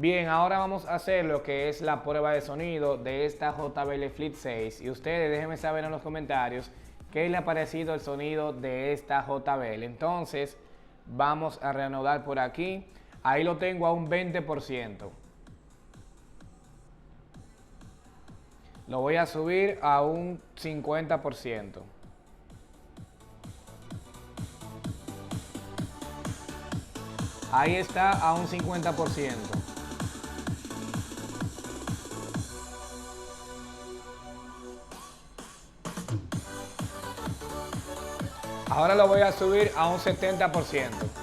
Bien, ahora vamos a hacer lo que es la prueba de sonido de esta JBL Flip 6 y ustedes déjenme saber en los comentarios qué les ha parecido el sonido de esta JBL. Entonces vamos a reanudar por aquí, ahí lo tengo a un 20%. Lo voy a subir a un 50%. Ahí está a un 50%. Ahora lo voy a subir a un 70%.